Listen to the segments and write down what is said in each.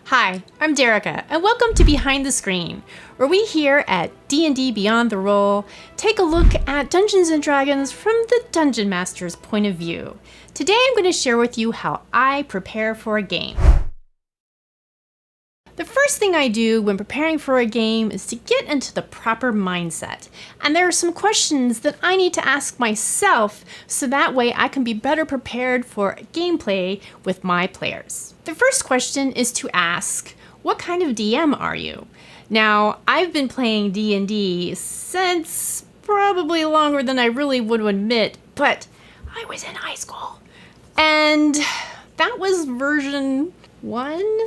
Hi, I'm Derica, and welcome to Behind the Screen, where we here at D&D Beyond the Roll take a look at Dungeons & Dragons from the Dungeon Master's point of view. Today I'm going to share with you how I prepare for a game. The first thing I do when preparing for a game is to get into the proper mindset, and there are some questions that I need to ask myself so that way I can be better prepared for gameplay with my players. The first question is to ask, what kind of DM are you? Now, I've been playing D&D since probably longer than I really would admit, but I was in high school, and that was version 1?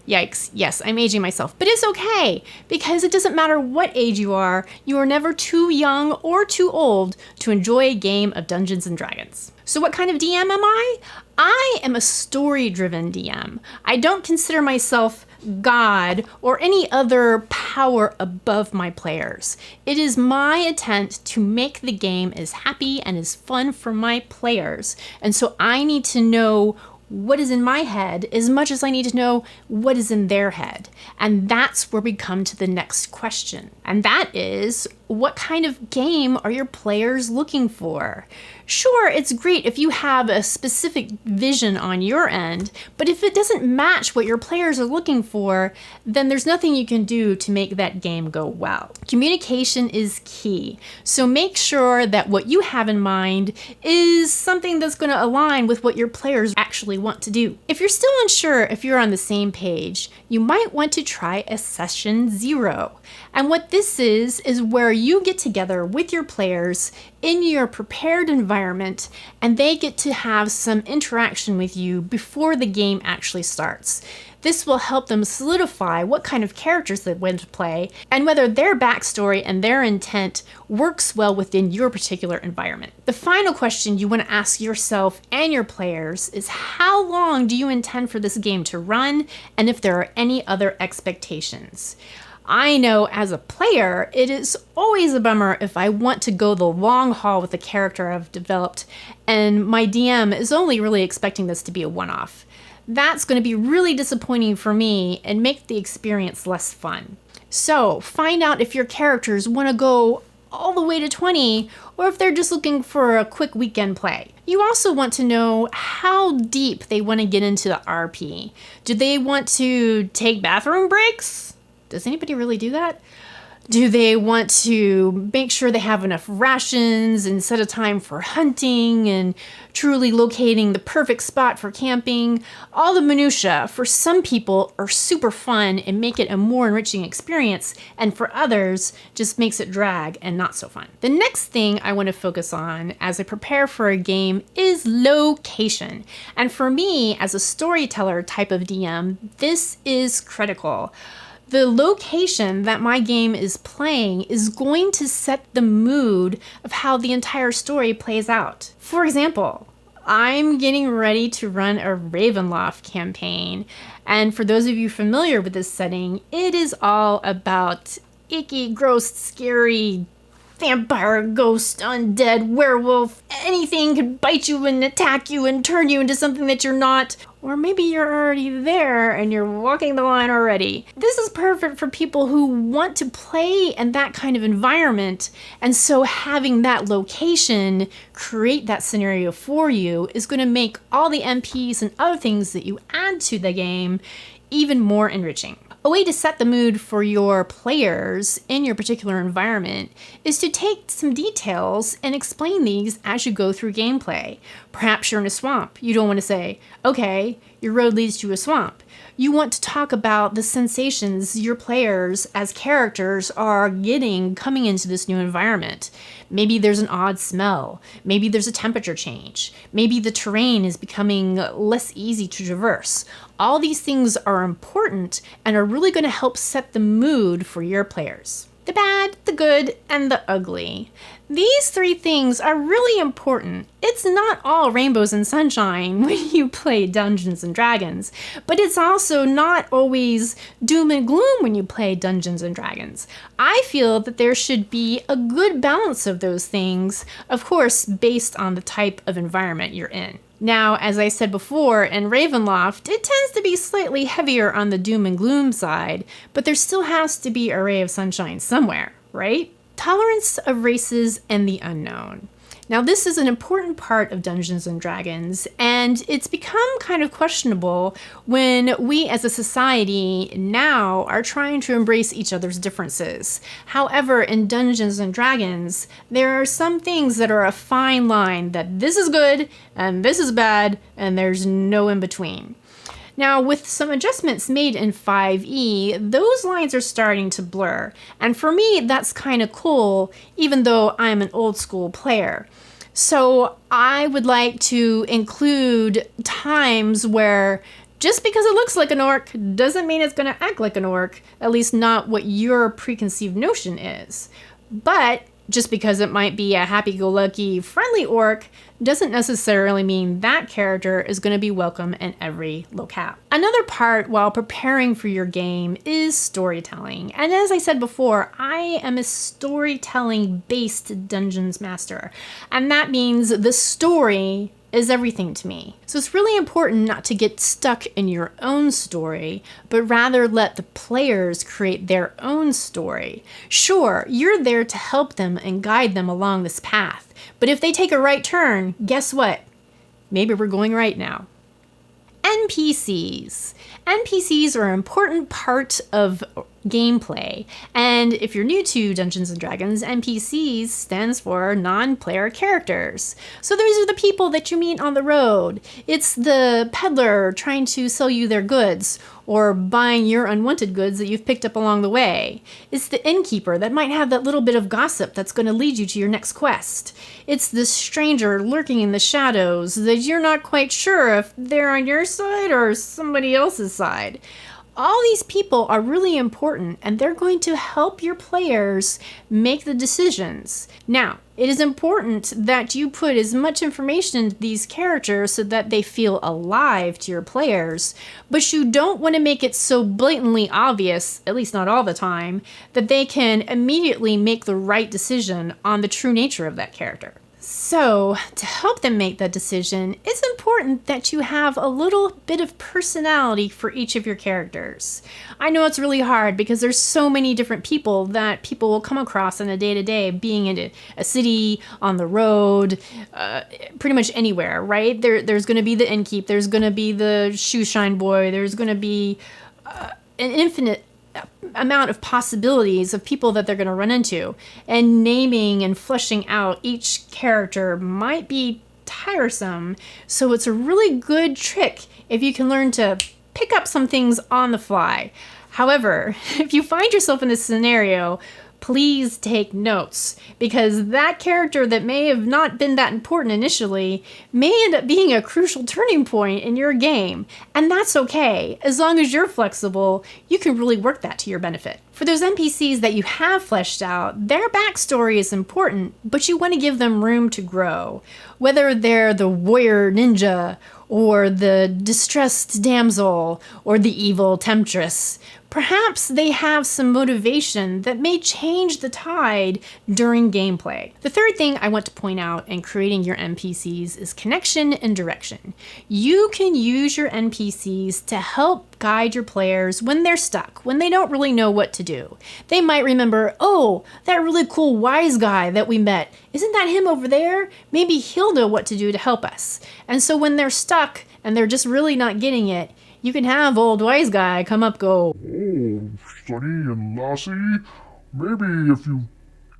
Yikes, yes, I'm aging myself, but it's okay, because it doesn't matter what age you are never too young or too old to enjoy a game of Dungeons & Dragons. So what kind of DM am I? I am a story-driven DM. I don't consider myself God or any other power above my players. It is my intent to make the game as happy and as fun for my players, and so I need to know what is in my head as much as I need to know what is in their head. And that's where we come to the next question. And that is, what kind of game are your players looking for? Sure, it's great if you have a specific vision on your end, but if it doesn't match what your players are looking for, then there's nothing you can do to make that game go well. Communication is key, so make sure that what you have in mind is something that's going to align with what your players actually want to do. If you're still unsure if you're on the same page, you might want to try a session 0. And what this is where you get together with your players in your prepared environment, and they get to have some interaction with you before the game actually starts. This will help them solidify what kind of characters they want to play and whether their backstory and their intent works well within your particular environment. The final question you want to ask yourself and your players is, how long do you intend for this game to run, and if there are any other expectations? I know as a player, it is always a bummer if I want to go the long haul with the character I've developed and my DM is only really expecting this to be a one-off. That's going to be really disappointing for me and make the experience less fun. So find out if your characters want to go all the way to 20 or if they're just looking for a quick weekend play. You also want to know how deep they want to get into the RP. Do they want to take bathroom breaks? Does anybody really do that? Do they want to make sure they have enough rations and set a time for hunting and truly locating the perfect spot for camping? All the minutia for some people are super fun and make it a more enriching experience, and for others just makes it drag and not so fun. The next thing I want to focus on as I prepare for a game is location. And for me, as a storyteller type of DM, this is critical. The location that my game is playing is going to set the mood of how the entire story plays out. For example, I'm getting ready to run a Ravenloft campaign, and for those of you familiar with this setting, it is all about icky, gross, scary vampire, ghost, undead, werewolf. Anything could bite you and attack you and turn you into something that you're not. Or maybe you're already there and you're walking the line already. This is perfect for people who want to play in that kind of environment, and so having that location create that scenario for you is going to make all the NPCs and other things that you add to the game even more enriching. A way to set the mood for your players in your particular environment is to take some details and explain these as you go through gameplay. Perhaps you're in a swamp. You don't want to say, okay, your road leads to a swamp. You want to talk about the sensations your players as characters are getting coming into this new environment. Maybe there's an odd smell. Maybe there's a temperature change. Maybe the terrain is becoming less easy to traverse. All these things are important and are really going to help set the mood for your players. The bad, the good, and the ugly. These 3 things are really important. It's not all rainbows and sunshine when you play Dungeons & Dragons, but it's also not always doom and gloom when you play Dungeons & Dragons. I feel that there should be a good balance of those things, of course, based on the type of environment you're in. Now, as I said before, in Ravenloft, it tends to be slightly heavier on the doom and gloom side, but there still has to be a ray of sunshine somewhere, right? Tolerance of races and the unknown. Now, this is an important part of Dungeons & Dragons, and it's become kind of questionable when we as a society now are trying to embrace each other's differences. However, in Dungeons & Dragons, there are some things that are a fine line that this is good and this is bad, and there's no in between. Now, with some adjustments made in 5e, those lines are starting to blur. And for me, that's kind of cool, even though I'm an old school player. So I would like to include times where just because it looks like an orc doesn't mean it's going to act like an orc, at least not what your preconceived notion is. But just because it might be a happy-go-lucky, friendly orc doesn't necessarily mean that character is going to be welcome in every locale. Another part while preparing for your game is storytelling. And as I said before, I am a storytelling-based Dungeons Master. And that means the story is everything to me. So it's really important not to get stuck in your own story, but rather let the players create their own story. Sure, you're there to help them and guide them along this path, but if they take a right turn, guess what? Maybe we're going right now. NPCs. NPCs are an important part of gameplay, and if you're new to Dungeons & Dragons, NPCs stands for non-player characters. So those are the people that you meet on the road. It's the peddler trying to sell you their goods, or buying your unwanted goods that you've picked up along the way. It's the innkeeper that might have that little bit of gossip that's going to lead you to your next quest. It's the stranger lurking in the shadows that you're not quite sure if they're on your side or somebody else's side. All these people are really important, and they're going to help your players make the decisions. Now, it is important that you put as much information into these characters so that they feel alive to your players, but you don't want to make it so blatantly obvious, at least not all the time, that they can immediately make the right decision on the true nature of that character. So, to help them make that decision, it's important that you have a little bit of personality for each of your characters. I know it's really hard because there's so many different people that people will come across on a day-to-day, being in a city, on the road, pretty much anywhere, right? There's going to be the innkeep, there's going to be the shoe shine boy, there's going to be an infinite amount of possibilities of people that they're going to run into, and naming and fleshing out each character might be tiresome. So it's a really good trick if you can learn to pick up some things on the fly. However, if you find yourself in this scenario, please take notes, because that character that may have not been that important initially may end up being a crucial turning point in your game. And that's okay. As long as you're flexible, you can really work that to your benefit. For those NPCs that you have fleshed out, their backstory is important, but you want to give them room to grow. Whether they're the warrior ninja, or the distressed damsel, or the evil temptress, perhaps they have some motivation that may change the tide during gameplay. The third thing I want to point out in creating your NPCs is connection and direction. You can use your NPCs to help guide your players when they're stuck, when they don't really know what to do. They might remember, oh, that really cool wise guy that we met, isn't that him over there? Maybe he'll know what to do to help us. And so when they're stuck and they're just really not getting it, you can have old wise guy come up, go, "Oh, Sonny and Lassie, maybe if you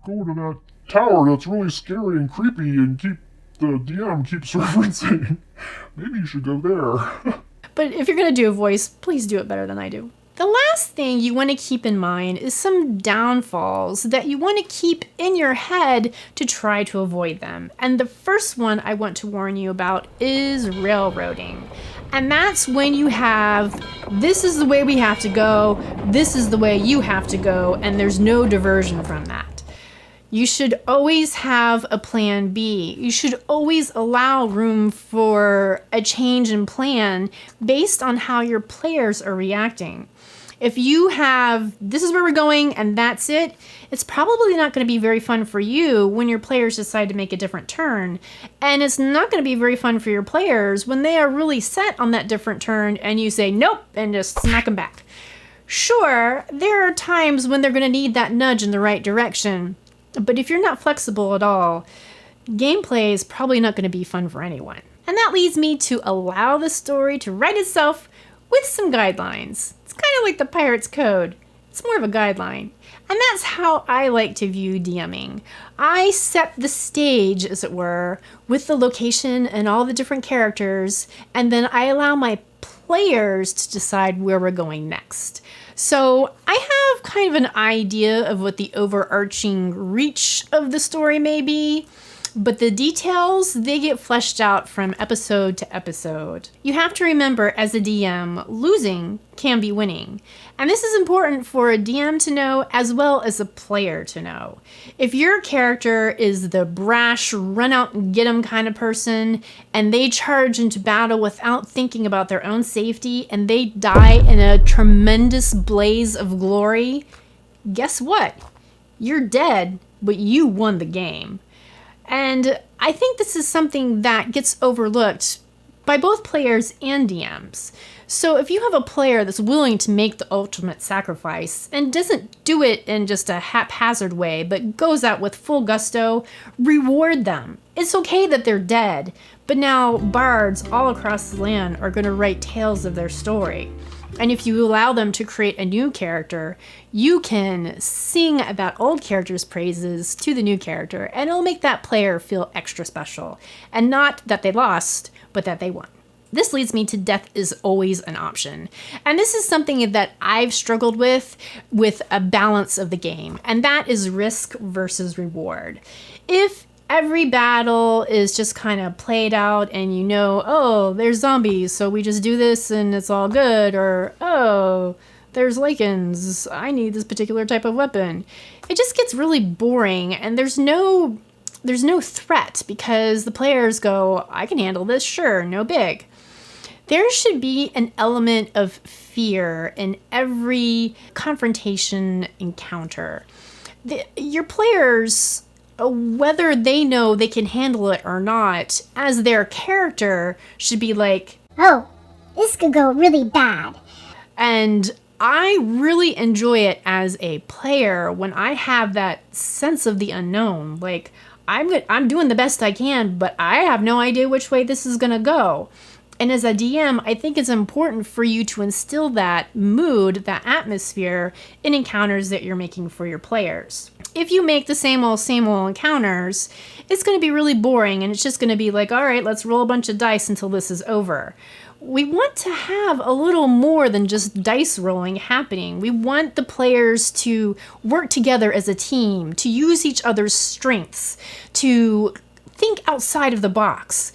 go to that tower that's really scary and creepy and keep the DM keeps referencing, maybe you should go there." But if you're going to do a voice, please do it better than I do. The last thing you want to keep in mind is some downfalls that you want to keep in your head to try to avoid them. And the first one I want to warn you about is railroading. And that's when you have, this is the way we have to go, this is the way you have to go, and there's no diversion from that. You should always have a plan B. You should always allow room for a change in plan based on how your players are reacting. If you have, this is where we're going and that's it, it's probably not going to be very fun for you when your players decide to make a different turn. And it's not going to be very fun for your players when they are really set on that different turn and you say nope and just smack them back. Sure, there are times when they're going to need that nudge in the right direction, but if you're not flexible at all, gameplay is probably not going to be fun for anyone. And that leads me to allow the story to write itself with some guidelines. It's kind of like the Pirate's Code. It's more of a guideline. And that's how I like to view DMing. I set the stage, as it were, with the location and all the different characters, and then I allow my players to decide where we're going next. So I have kind of an idea of what the overarching reach of the story may be, but the details, they get fleshed out from episode to episode. You have to remember, as a DM, losing can be winning. And this is important for a DM to know as well as a player to know. If your character is the brash, run out and get 'em kind of person, and they charge into battle without thinking about their own safety, and they die in a tremendous blaze of glory, guess what? You're dead, but you won the game. And I think this is something that gets overlooked by both players and DMs. So if you have a player that's willing to make the ultimate sacrifice and doesn't do it in just a haphazard way, but goes out with full gusto, reward them. It's okay that they're dead, but now bards all across the land are going to write tales of their story. And if you allow them to create a new character, you can sing that old character's praises to the new character, and it'll make that player feel extra special. And not that they lost, but that they won. This leads me to death is always an option. And this is something that I've struggled with a balance of the game, and that is risk versus reward. If every battle is just kind of played out and you know, oh, there's zombies, so we just do this and it's all good, or, oh, there's lichens, I need this particular type of weapon. It just gets really boring, and there's no threat because the players go, I can handle this, sure, no big. There should be an element of fear in every confrontation encounter. Your players, whether they know they can handle it or not, as their character, should be like, oh, this could go really bad. And I really enjoy it as a player when I have that sense of the unknown. Like, I'm doing the best I can, but I have no idea which way this is going to go. And as a DM, I think it's important for you to instill that mood, that atmosphere in encounters that you're making for your players. If you make the same old encounters, it's going to be really boring, and it's just going to be like, all right, let's roll a bunch of dice until this is over. We want to have a little more than just dice rolling happening. We want the players to work together as a team, to use each other's strengths, to think outside of the box.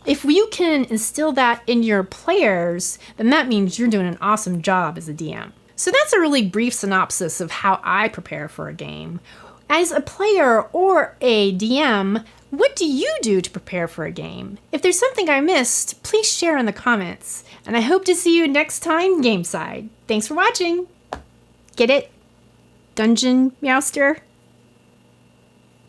If you can instill that in your players, then that means you're doing an awesome job as a DM. So that's a really brief synopsis of how I prepare for a game. As a player or a DM, what do you do to prepare for a game? If there's something I missed, please share in the comments. And I hope to see you next time, Gameside. Thanks for watching. Get it? Dungeon Meowster?